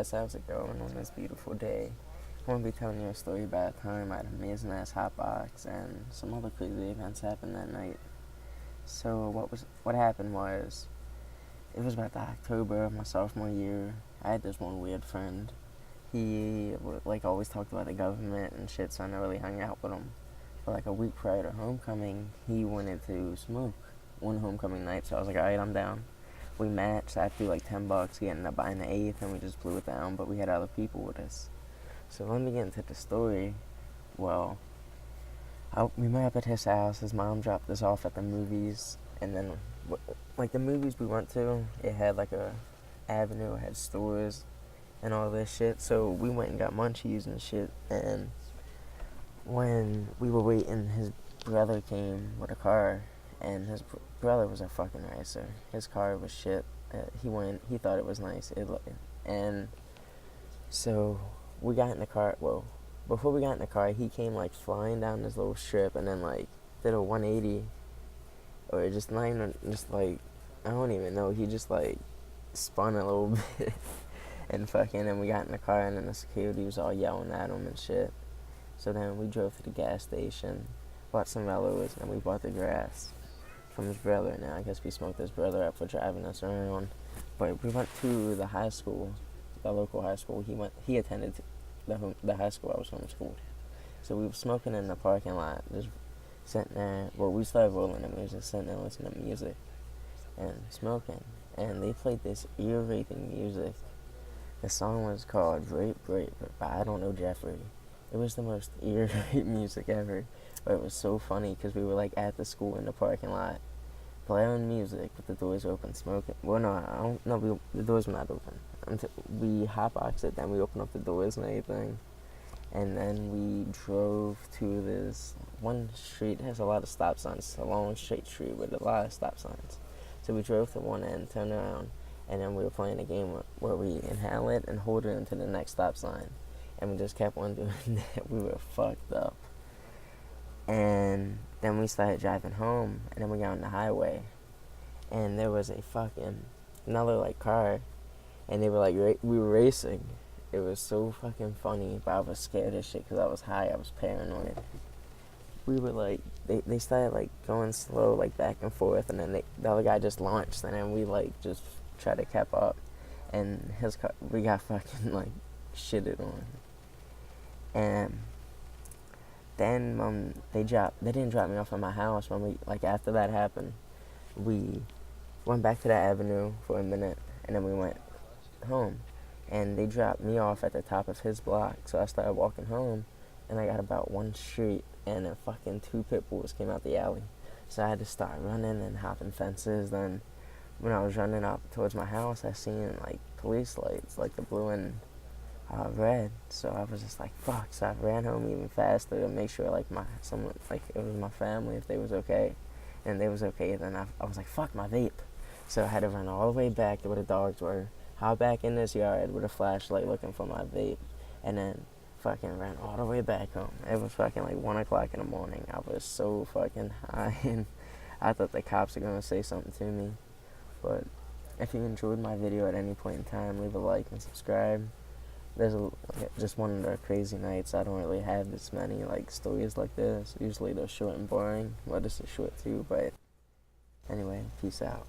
guys, how's it going on this beautiful day? I'm going to be telling you a story about a time I had an amazing ass hotbox and some other crazy events happened that night. So what happened was, it was about the October of my sophomore year. I had this one weird friend. He always talked about the government and shit, so I never really hung out with him. But like a week prior to homecoming, he wanted to smoke one homecoming night, so I was like, alright, I'm down. We matched. I threw like $10. He ended up buying the eighth, and we just blew it down. But we had other people with us. So let me get into the story. Well, we met up at his house. His mom dropped us off at the movies, and then like the movies we went to, it had like a avenue, it had stores and all this shit. So we went and got munchies and shit. And when we were waiting, his brother came with a car. And his brother was a fucking racer. His car was shit. He thought it was nice. And so we got in the car. Well, before we got in the car, he came like flying down this little strip and then like did a 180, or just not even just like, I don't even know. He just like spun a little bit and then we got in the car, and then the security was all yelling at him and shit. So then we drove to the gas station, bought some mellows, and we bought the grass from his brother. Now I guess we smoked his brother up for driving us around. But we went to the high school, the local high school. He attended the high school I was homeschooled. So we were smoking in the parking lot, just sitting there. Well, we started rolling and we were just sitting there listening to music and smoking. And they played this ear-raping music. The song was called Rape Rape by I Don't Know Jeffrey. It was the most ear-rape music ever. But it was so funny because we were like at the school in the parking lot, playing music with the doors open, smoking. Well, no, I don't know. The doors were not open. We hotboxed it, then we opened up the doors and everything, and then we drove to this one street. It has a lot of stop signs. It's a long straight street with a lot of stop signs. So we drove to one end, turned around, and then we were playing a game where we inhale it and hold it into the next stop sign, and we just kept on doing that. We were fucked up. And then we started driving home, and then we got on the highway, and there was a fucking another like car, and they were like we were racing. It was so fucking funny, but I was scared as shit because I was high. I was paranoid. We were like they started like going slow, like back and forth, and then the other guy just launched, and then we like just tried to keep up, and his car, we got fucking like shitted on. And then they didn't drop me off at my house. When we, like, after that happened, we went back to that avenue for a minute, and then we went home, and they dropped me off at the top of his block. So I started walking home, and I got about one street, and then fucking two pit bulls came out the alley. So I had to start running and hopping fences. Then when I was running up towards my house, I seen like police lights, like the blue and red. So I was just like, fuck. So I ran home even faster to make sure like it was my family, if they was okay. And they was okay. Then I was like, fuck my vape. So I had to run all the way back to where the dogs were, hop back in this yard with a flashlight looking for my vape, and then fucking ran all the way back home. It was fucking like 1 o'clock in the morning. I was so fucking high, and I thought the cops were gonna say something to me. But if you enjoyed my video at any point in time, leave a like and subscribe. There's just one of the crazy nights. I don't really have this many like stories like this. Usually they're short and boring. Well, this is short too, but anyway, peace out.